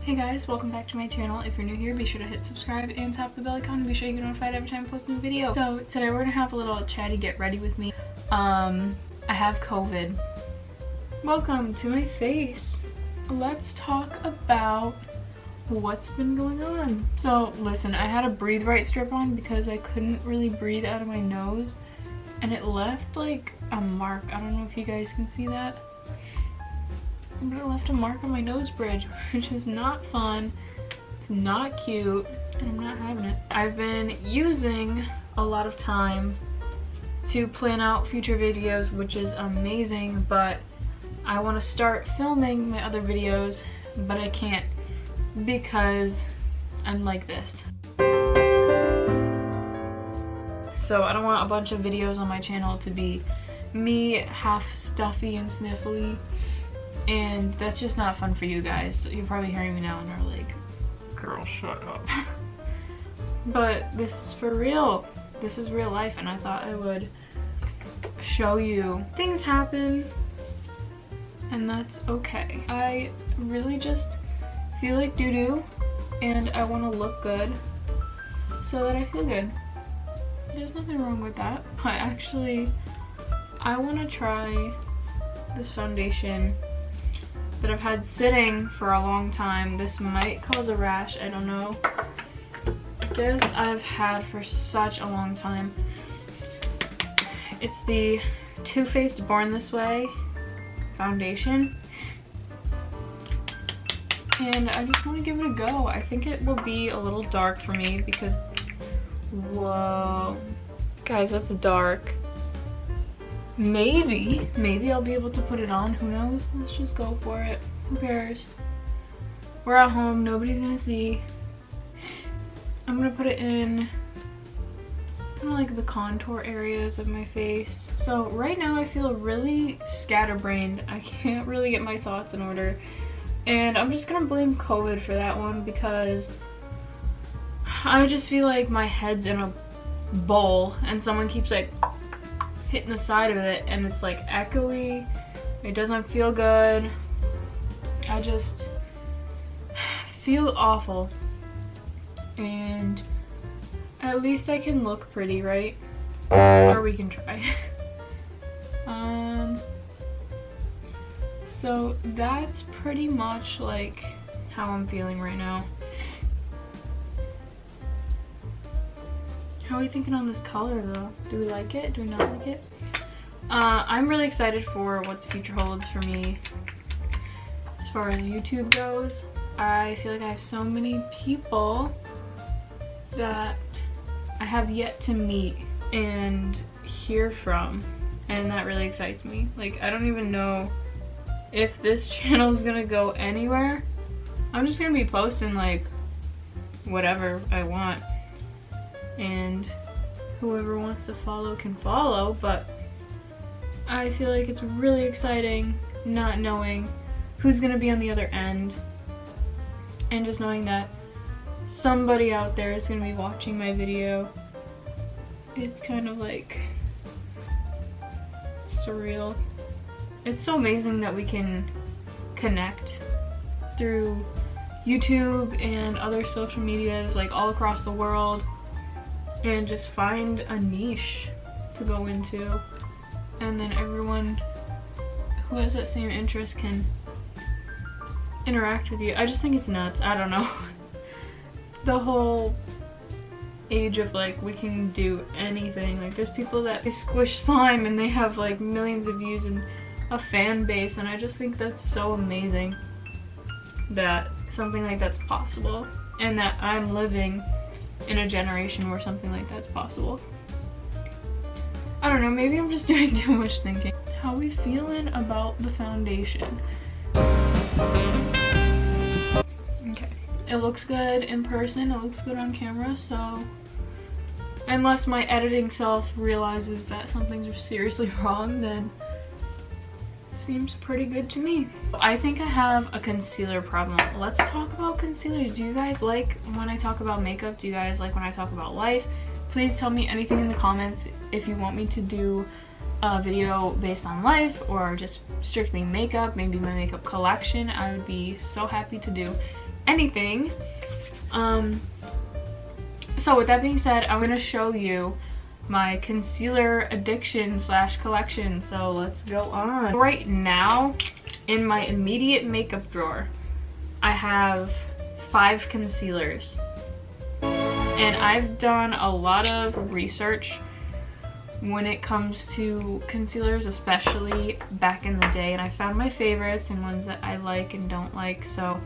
Hey guys, welcome back to my channel. If you're new here, be sure to hit subscribe and tap the bell icon to be sure you get notified every time I post a new video. So today we're gonna have a little chatty get ready with me. I have COVID. Welcome to my face. Let's talk about what's been going on. So listen, I had a breathe right strip on because I couldn't really breathe out of my nose and it left like a mark. I don't know if you guys can see that, but it left a mark on my nose bridge, which is not fun. It's not cute, and I'm not having it. I've been using a lot of time to plan out future videos, which is amazing, but I want to start filming my other videos, but I can't because I'm like this. So I don't want a bunch of videos on my channel to be me half stuffy and sniffly. And that's just not fun for you guys. So you're probably hearing me now and are like, girl, shut up. But this is for real. This is real life, and I thought I would show you. Things happen, and that's okay. I really just feel like doo-doo, and I want to look good so that I feel good. There's nothing wrong with that. But actually, I want to try this foundation that I've had sitting for a long time. This might cause a rash, I don't know. This I've had for such a long time. It's the Too Faced Born This Way foundation. And I just want to give it a go. I think it will be a little dark for me because, whoa. Guys, that's dark. Maybe I'll be able to put it on, who knows? Let's just go for it. Who cares? We're at home, nobody's gonna see. I'm gonna put it in kind of like the contour areas of my face. So right now I feel really scatterbrained. I can't really get my thoughts in order. And I'm just gonna blame COVID for that one because I just feel like my head's in a bowl and someone keeps like hitting the side of it and it's like echoey. It doesn't feel good. I just feel awful. And at least I can look pretty, right? Or we can try. So that's pretty much like how I'm feeling right now. How are we thinking on this color though? Do we like it? Do we not like it? I'm really excited for what the future holds for me as far as YouTube goes. I feel like I have so many people that I have yet to meet and hear from, and that really excites me. Like, I don't even know if this channel is gonna go anywhere. I'm just gonna be posting like whatever I want, and whoever wants to follow can follow, but I feel like it's really exciting not knowing who's gonna be on the other end, and just knowing that somebody out there is gonna be watching my video. It's kind of like surreal. It's so amazing that we can connect through YouTube and other social medias like all across the world and just find a niche to go into, and then everyone who has that same interest can interact with you. I just think it's nuts. I don't know. The whole age of like we can do anything. Like there's people that they squish slime and they have like millions of views and a fan base, and I just think that's so amazing that something like that's possible and that I'm living in a generation where something like that's possible. I don't know, maybe I'm just doing too much thinking. How are we feeling about the foundation? Okay, it looks good in person, it looks good on camera, so unless my editing self realizes that something's seriously wrong, then it seems pretty good to me. I think I have a concealer problem. Let's talk about concealers. Do you guys like when I talk about makeup? Do you guys like when I talk about life? Please tell me anything in the comments if you want me to do a video based on life or just strictly makeup, maybe my makeup collection, I would be so happy to do anything. So with that being said, I'm gonna show you my concealer addiction / collection. So let's go on. Right now, in my immediate makeup drawer, I have 5 concealers. And I've done a lot of research when it comes to concealers, especially back in the day, and I found my favorites and ones that I like and don't like. So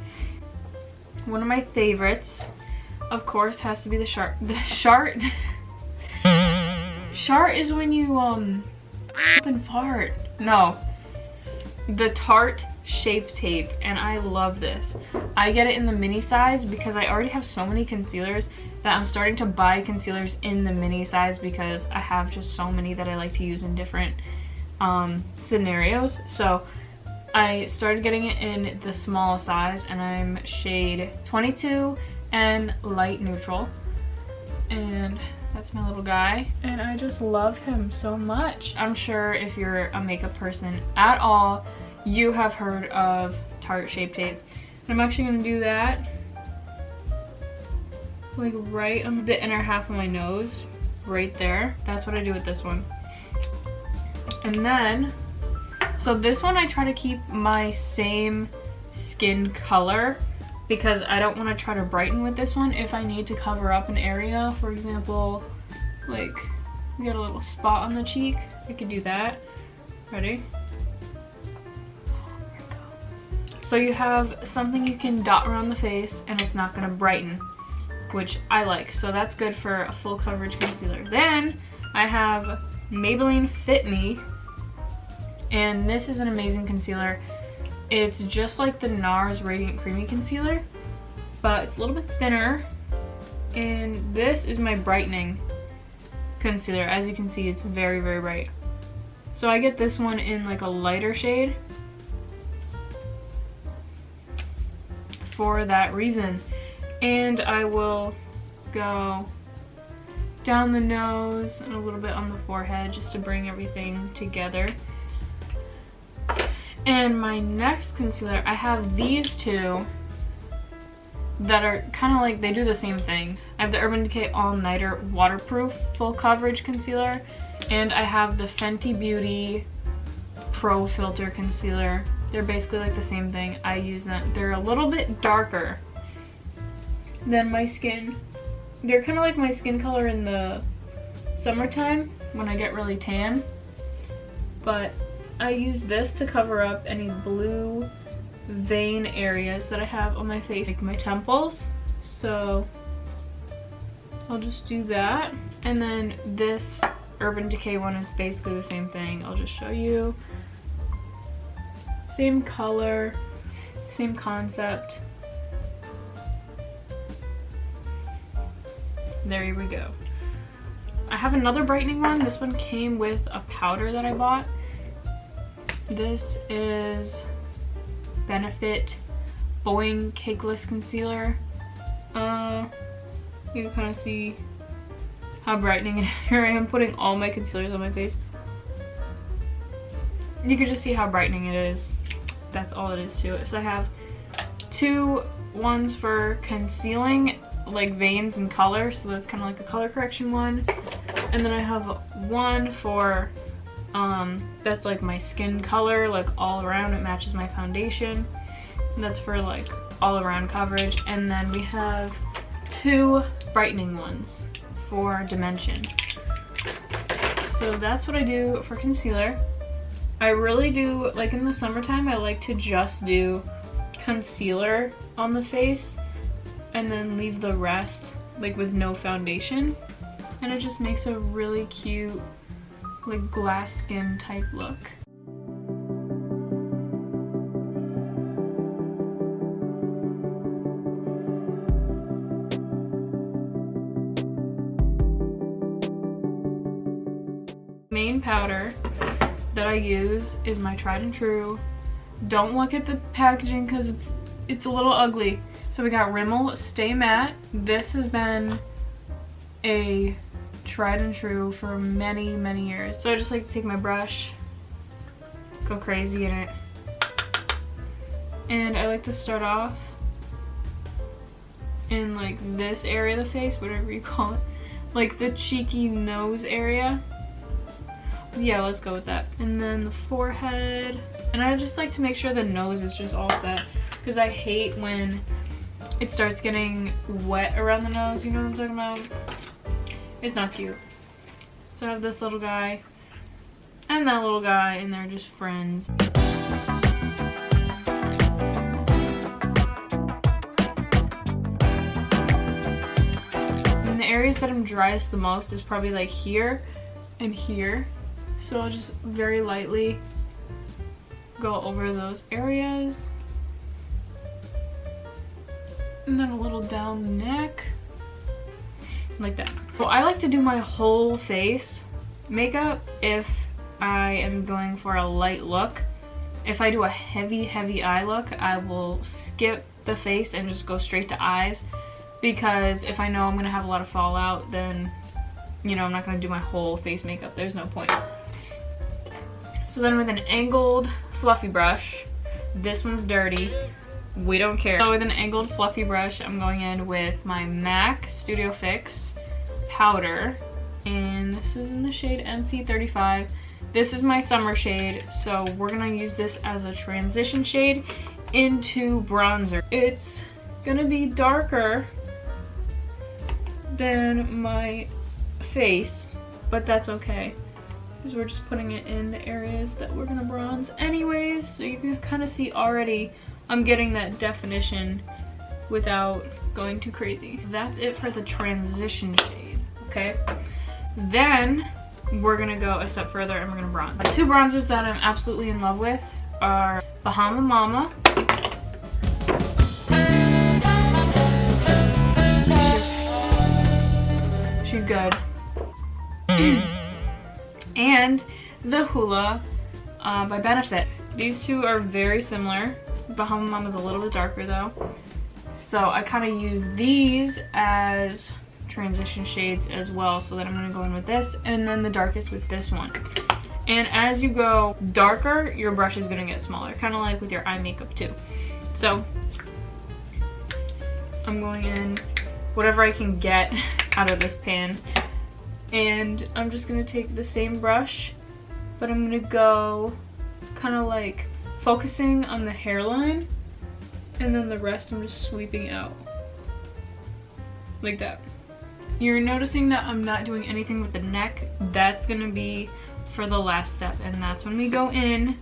one of my favorites, of course, has to be the Shart. The Shart. Shart is when you and fart. No. The Tarte Shape Tape, and I love this. I get it in the mini size because I already have so many concealers that I'm starting to buy concealers in the mini size because I have just so many that I like to use in different scenarios. So I started getting it in the small size, and I'm shade 22 and light neutral. And that's my little guy, and I just love him so much. I'm sure if you're a makeup person at all, you have heard of Tarte Shape Tape. And I'm actually gonna do that like right on the inner half of my nose, right there. That's what I do with this one. And then, so this one I try to keep my same skin color because I don't want to try to brighten with this one. If I need to cover up an area, for example, like we got a little spot on the cheek, I could do that. Ready? So you have something you can dot around the face and it's not gonna brighten, which I like. So that's good for a full coverage concealer. Then I have Maybelline Fit Me, and this is an amazing concealer. It's just like the NARS Radiant Creamy Concealer, but it's a little bit thinner. And this is my brightening concealer. As you can see, it's very, very bright. So I get this one in like a lighter shade for that reason. And I will go down the nose and a little bit on the forehead just to bring everything together. And my next concealer, I have these two that are kind of like, they do the same thing. I have the Urban Decay All Nighter Waterproof Full Coverage Concealer, and I have the Fenty Beauty Pro Filter Concealer. They're basically like the same thing. I use them. They're a little bit darker than my skin. They're kind of like my skin color in the summertime when I get really tan. But I use this to cover up any blue vein areas that I have on my face, like my temples. So I'll just do that. And then this Urban Decay one is basically the same thing. I'll just show you. Same color, same concept. There we go. I have another brightening one. This one came with a powder that I bought. This is Benefit Boing Cakeless Concealer. You can kind of see how brightening it is. Here I am putting all my concealers on my face. You can just see how brightening it is. That's all it is to it. So I have 2 ones for concealing like veins and color, so that's kind of like a color correction one. And then I have one for that's like my skin color, like all around, it matches my foundation. And that's for like all around coverage. And then we have 2 brightening ones for dimension. So that's what I do for concealer. I really do, like in the summertime, I like to just do concealer on the face and then leave the rest like with no foundation, and it just makes a really cute like glass skin type look. Main powder that I use is my tried and true. Don't look at the packaging because it's a little ugly. So we got Rimmel Stay Matte. This has been a tried and true for many, many years. So I just like to take my brush, go crazy in it. And I like to start off in like this area of the face, whatever you call it. Like the cheeky nose area. Yeah, let's go with that. And then the forehead. And I just like to make sure the nose is just all set, because I hate when it starts getting wet around the nose, you know what I'm talking about? It's not cute. So I have this little guy and that little guy, and they're just friends. And the areas that I'm driest the most is probably like here and here. So I'll just very lightly go over those areas. And then a little down the neck. Like that. Well, I like to do my whole face makeup if I am going for a light look. If I do a heavy eye look, I will skip the face and just go straight to eyes, because if I know I'm gonna have a lot of fallout, then you know I'm not gonna do my whole face makeup. There's no point. So then with an angled fluffy brush, this one's dirty, we don't care. So with an angled fluffy brush, I'm going in with my MAC Studio Fix powder, and this is in the shade NC35. This is my summer shade, so we're gonna use this as a transition shade into bronzer. It's gonna be darker than my face, but that's okay, because we're just putting it in the areas that we're gonna bronze anyways. So you can kind of see already I'm getting that definition without going too crazy. That's it for the transition shade, okay? Then we're gonna go a step further and we're gonna bronze. The two bronzers that I'm absolutely in love with are Bahama Mama. She's good. And the Hula by Benefit. These two are very similar. Bahama Mama's a little bit darker though. So I kind of use these as transition shades as well. So that I'm going to go in with this and then the darkest with this one. And as you go darker, your brush is going to get smaller. Kind of like with your eye makeup too. So I'm going in whatever I can get out of this pan. And I'm just going to take the same brush, but I'm going to go kind of like focusing on the hairline, and then the rest I'm just sweeping out like that. You're noticing that I'm not doing anything with the neck. That's gonna be for the last step, and that's when we go in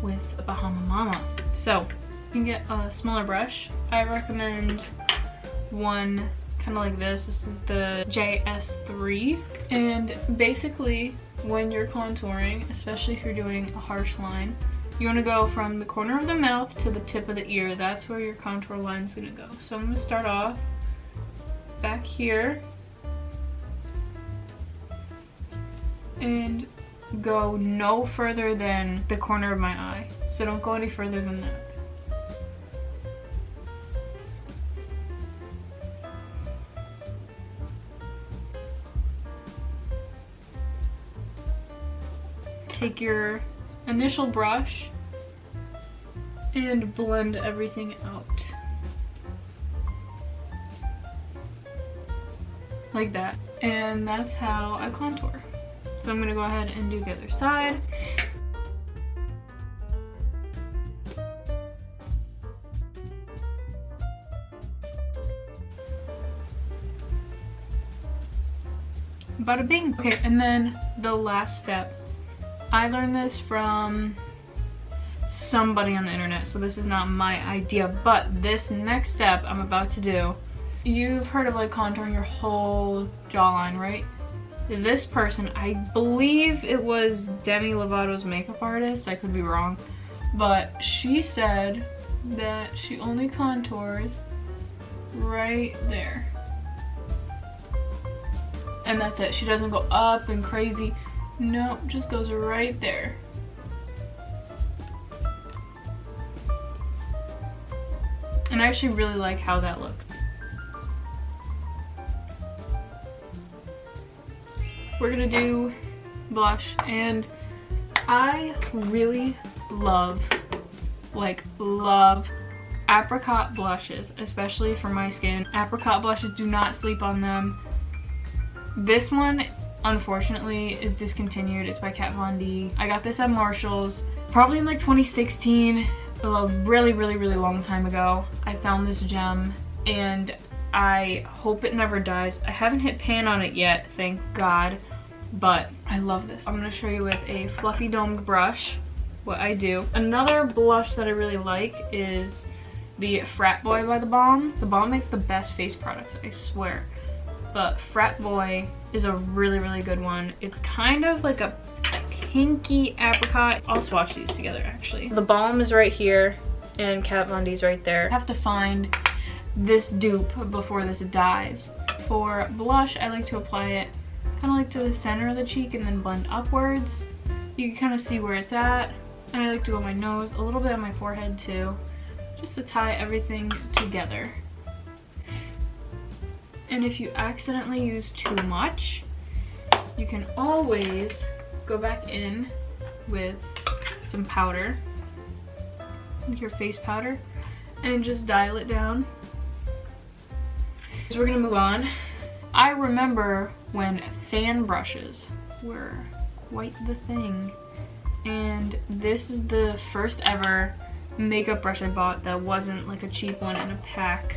with the Bahama Mama. So you can get a smaller brush. I recommend one kind of like this. This is the JS3, and basically when you're contouring, especially if you're doing a harsh line, you want to go from the corner of the mouth to the tip of the ear. That's where your contour line is going to go. So I'm going to start off back here and go no further than the corner of my eye. So don't go any further than that. Take your initial brush and blend everything out like that, and that's how I contour. So I'm gonna go ahead and do the other side. Bada bing. Okay, and then the last step. I learned this from somebody on the internet, so this is not my idea, but this next step I'm about to do, you've heard of like contouring your whole jawline, right? This person, I believe it was Demi Lovato's makeup artist, I could be wrong, but she said that she only contours right there. And that's it. She doesn't go up and crazy. Nope, just goes right there. And I actually really like how that looks. we're gonna do blush, and I really love, like love apricot blushes, especially for my skin. Apricot blushes, do not sleep on them. This one unfortunately is discontinued. It's by Kat Von D. I got this at Marshall's probably in like 2016, a really long time ago. I found this gem and I hope it never dies. I haven't hit pan on it yet, thank God, but I love this. I'm gonna show you with a fluffy domed brush what I do. Another blush that I really like is the Frat Boy by The Balm. The Balm makes the best face products, I swear. But Frat Boy is a really good one. It's kind of like a pinky apricot. I'll swatch these together actually. The Balm is right here and Kat Von D's right there. I have to find this dupe before this dies. For blush, I like to apply it kind of like to the center of the cheek and then blend upwards. You can kind of see where it's at. And I like to go on my nose, a little bit on my forehead too, just to tie everything together. And if you accidentally use too much, you can always go back in with some powder, like your face powder, and just dial it down. So we're gonna move on. I remember when fan brushes were quite the thing, and this is the first ever makeup brush I bought that wasn't like a cheap one in a pack.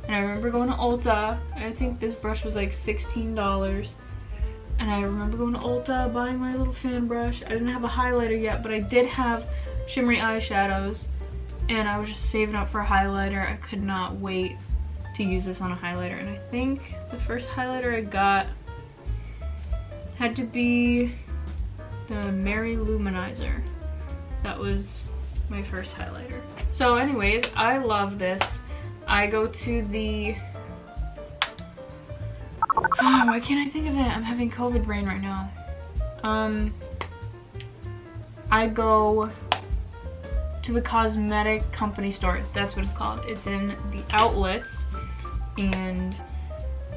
And I remember going to Ulta, I think this brush was like $16, and I remember going to Ulta, buying my little fan brush. I didn't have a highlighter yet, but I did have shimmery eyeshadows, and I was just saving up for a highlighter. I could not wait to use this on a highlighter, and I think the first highlighter I got had to be the Mary Luminizer. That was my first highlighter. So anyways, I love this. I go to the, oh, why can't I think of it? I'm having COVID brain right now. I go to the cosmetic company store. That's what it's called. It's in the outlets, and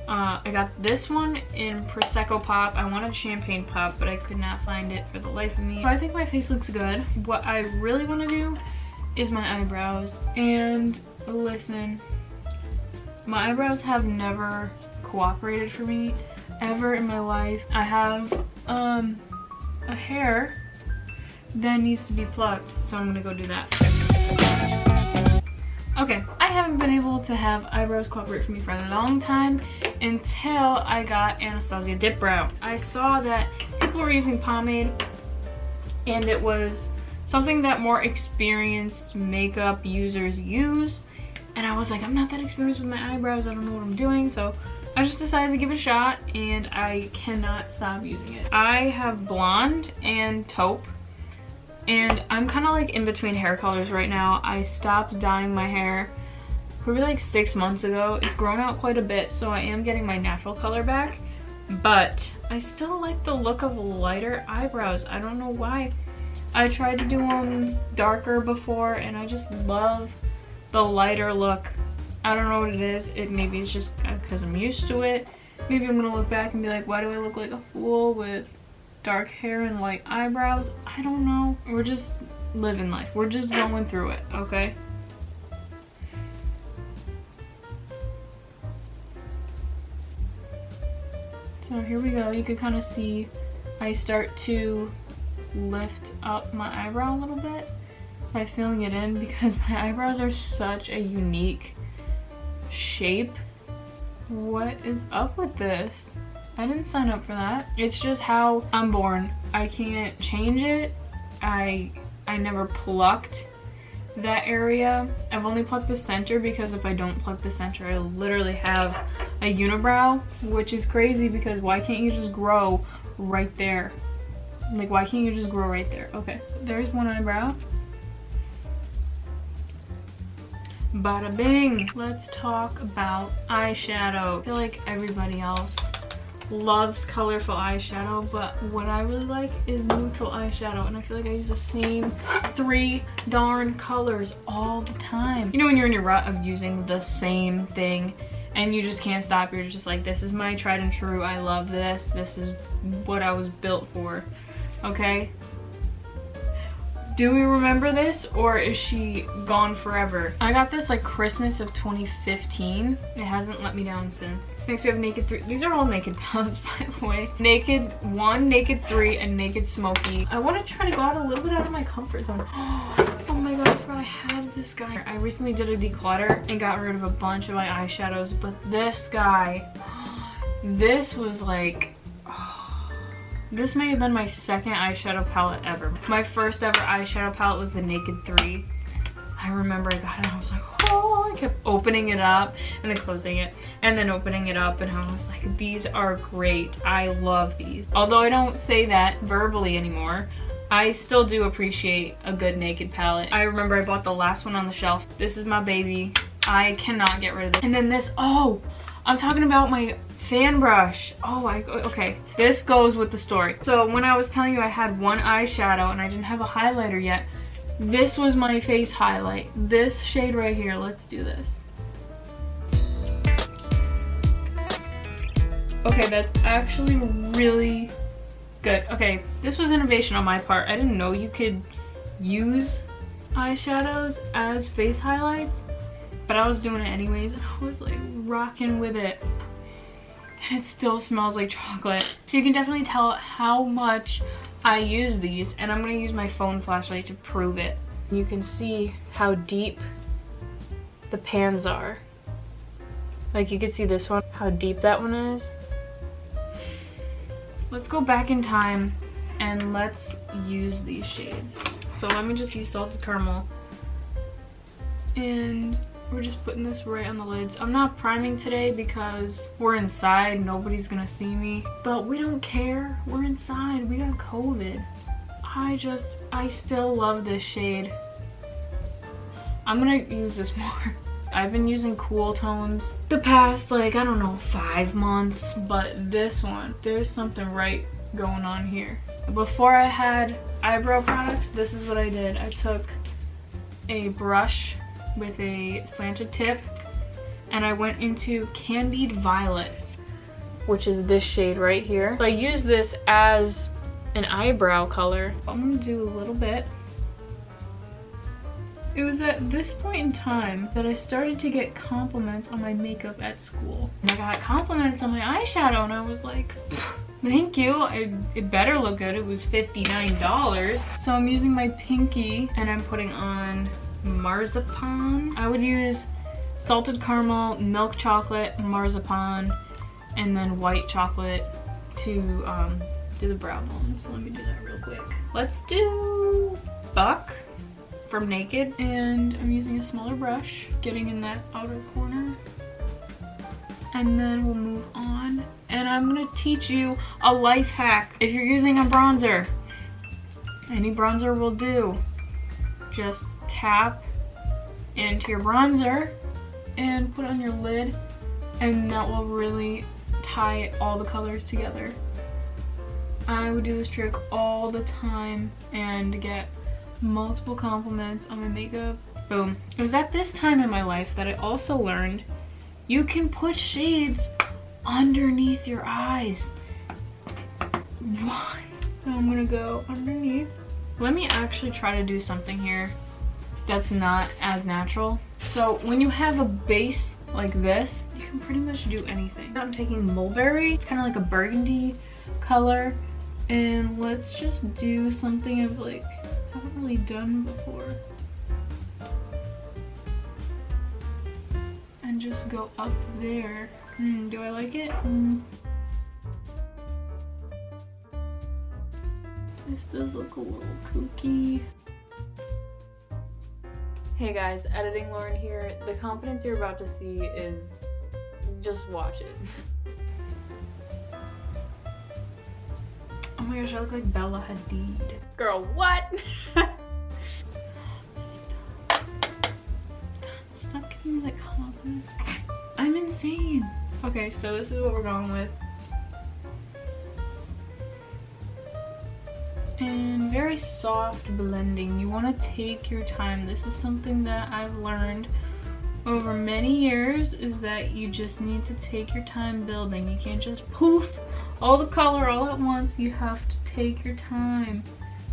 I got this one in Prosecco Pop. I wanted Champagne Pop, but I could not find it for the life of me. So I think my face looks good. What I really want to do is my eyebrows, and listen, my eyebrows have never cooperated for me ever in my life. I have a hair that needs to be plucked, so I'm gonna go do that. Okay, I haven't been able to have eyebrows cooperate for me for a long time until I got Anastasia Dip Brow. I saw that people were using pomade, and it was something that more experienced makeup users use, and I was like, I'm not that experienced with my eyebrows, I don't know what I'm doing, so I just decided to give it a shot, and I cannot stop using it. I have blonde and taupe, and I'm kind of like in between hair colors right now. I stopped dyeing my hair probably like 6 months ago. It's grown out quite a bit, so I am getting my natural color back, but I still like the look of lighter eyebrows. I don't know why. I tried to do them darker before, and I just love the lighter look. I don't know what it is. Maybe it's just because I'm used to it. Maybe I'm gonna look back and be like, why do I look like a fool with dark hair and light eyebrows? I don't know. We're just living life. We're just going through it, okay? So here we go. You can kind of see I start to lift up my eyebrow a little bit by filling it in, because my eyebrows are such a unique shape. What is up with this? I didn't sign up for that. It's just how I'm born. I can't change it. I never plucked that area. I've only plucked the center, because if I don't pluck the center, I literally have a unibrow, which is crazy, because why can't you just grow right there? Like, why can't you just grow right there? Okay, there's one eyebrow. Bada bing. Let's talk about eyeshadow. I feel like everybody else loves colorful eyeshadow, but what I really like is neutral eyeshadow, and I feel like I use the same 3 darn colors all the time. You know when you're in your rut of using the same thing and you just can't stop. You're just like, this is my tried and true. I love this. This is what I was built for. Okay? Do we remember this, or is she gone forever? I got this like Christmas of 2015. It hasn't let me down since. Next we have Naked 3. These are all Naked palettes, by the way. Naked 1, Naked 3, and Naked Smoky. I want to try to go out a little bit out of my comfort zone. Oh my god, I forgot I had this guy. I recently did a declutter and got rid of a bunch of my eyeshadows, but this guy, this was like, this may have been my second eyeshadow palette ever. My first ever eyeshadow palette was the Naked 3. I remember I got it and I was like, oh, I kept opening it up and then closing it and then opening it up, and I was like, these are great. I love these. Although I don't say that verbally anymore, I still do appreciate a good Naked palette. I remember I bought the last one on the shelf. This is my baby. I cannot get rid of this. And then this, oh, I'm talking about my fan brush. Oh, okay. This goes with the story. So when I was telling you I had one eyeshadow and I didn't have a highlighter yet, this was my face highlight. This shade right here. Let's do this. Okay, that's actually really good. Okay, this was innovation on my part. I didn't know you could use eyeshadows as face highlights, but I was doing it anyways, and I was like rocking with it. And it still smells like chocolate. So you can definitely tell how much I use these, and I'm gonna use my phone flashlight to prove it. You can see how deep the pans are. Like, you can see this one, how deep that one is. Let's go back in time and let's use these shades. So let me just use Salted Caramel. And we're just putting this right on the lids. I'm not priming today because we're inside. Nobody's gonna see me. But we don't care. We're inside. We got COVID. I still love this shade. I'm gonna use this more. I've been using cool tones the past, like, I don't know, 5 months. But this one, there's something right going on here. Before I had eyebrow products, this is what I did. I took a brush with a slanted tip and I went into Candied Violet, which is this shade right here. So I use this as an eyebrow color. I'm gonna do a little bit. It was at this point in time that I started to get compliments on my makeup at school. And I got compliments on my eyeshadow and I was like, thank you, it better look good. It was $59. So I'm using my pinky and I'm putting on marzipan. I would use salted caramel, milk chocolate, marzipan, and then white chocolate to do the brow bone. So let me do that real quick. Let's do Buck from Naked, and I'm using a smaller brush, getting in that outer corner. And then we'll move on. And I'm gonna teach you a life hack. If you're using a bronzer, any bronzer will do. Just tap into your bronzer and put it on your lid, and that will really tie all the colors together. I would do this trick all the time and get multiple compliments on my makeup. Boom. It was at this time in my life that I also learned you can put shades underneath your eyes. Why? So I'm gonna go underneath. Let me actually try to do something here that's not as natural. So when you have a base like this, you can pretty much do anything. I'm taking Mulberry. It's kind of like a burgundy color. And let's just do something of like, I haven't really done before. And just go up there. Do I like it? This does look a little kooky. Hey guys, Editing Lauren here. The confidence you're about to see is, just watch it. Oh my gosh, I look like Bella Hadid. Girl, what? Stop giving me that confidence. I'm insane. Okay, so this is what we're going with. And very soft blending. You want to take your time. This is something that I've learned over many years is that you just need to take your time building. You can't just poof all the color all at once. You have to take your time.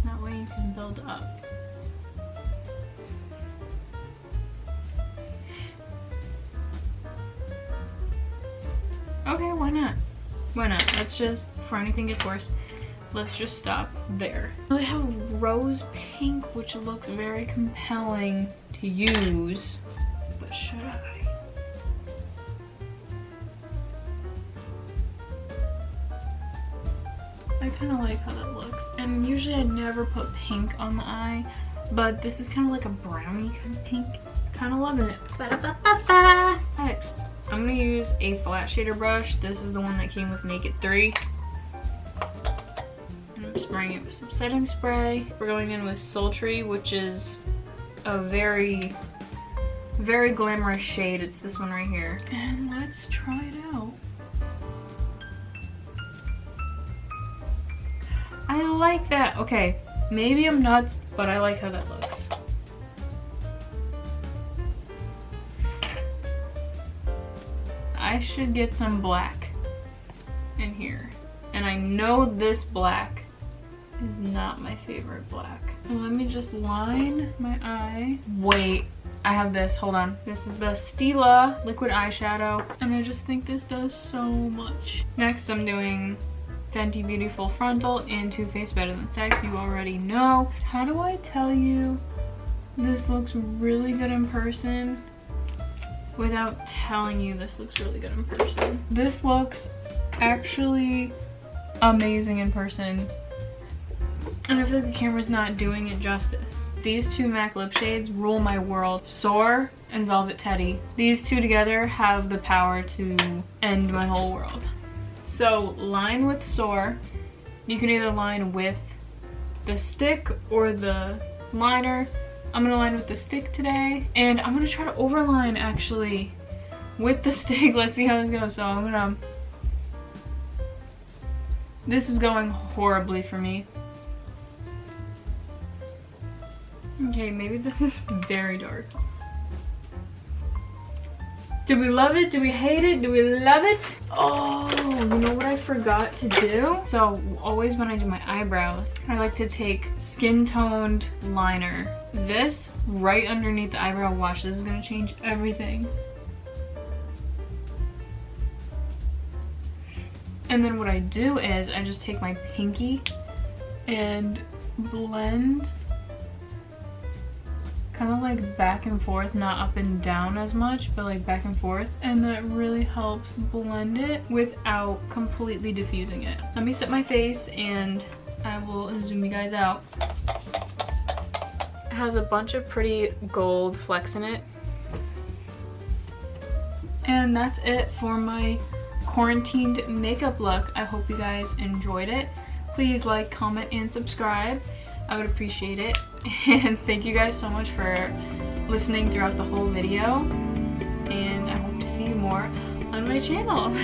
That way you can build up. Okay, why not? Why not? Let's just, before anything gets worse, let's just stop there. I have rose pink, which looks very compelling to use, but should I? I kind of like how that looks. And usually I never put pink on the eye, but this is kind of like a brownie kind of pink. Kind of loving it. Ba-da-ba-ba-ba. Next, I'm gonna use a flat shader brush. This is the one that came with Naked 3. And I'm spraying it with some setting spray. We're going in with Sultry, which is a very, very glamorous shade. It's this one right here. And let's try it out. I like that. Okay, maybe I'm nuts, but I like how that looks. I should get some black in here. And I know this black is not my favorite black. So let me just line my eye. Wait, I have this, hold on. This is the Stila liquid eyeshadow, and I just think this does so much. Next, I'm doing Fenty Beauty Full Frontal in Too Faced Better Than Sex. You already know. How do I tell you this looks really good in person without telling you this looks really good in person? This looks actually amazing in person, and I feel like the camera's not doing it justice. These two MAC lip shades rule my world. Soar and Velvet Teddy. These two together have the power to end my whole world. So line with Soar. You can either line with the stick or the liner. I'm gonna line with the stick today, and I'm gonna try to overline actually with the stick. Let's see how this goes. So I'm gonna, this is going horribly for me. Okay, maybe this is very dark. Do we love it? Do we hate it? Do we love it? Oh, you know what I forgot to do? So always when I do my eyebrows, I like to take skin toned liner. This right underneath the eyebrow wash. This is gonna change everything. And then what I do is I just take my pinky and blend kind of like back and forth, not up and down as much, but like back and forth, and that really helps blend it without completely diffusing it. Let me set my face and I will zoom you guys out. It has a bunch of pretty gold flecks in it. And that's it for my quarantined makeup look. I hope you guys enjoyed it. Please like, comment, and subscribe. I would appreciate it. And thank you guys so much for listening throughout the whole video. And I hope to see you more on my channel.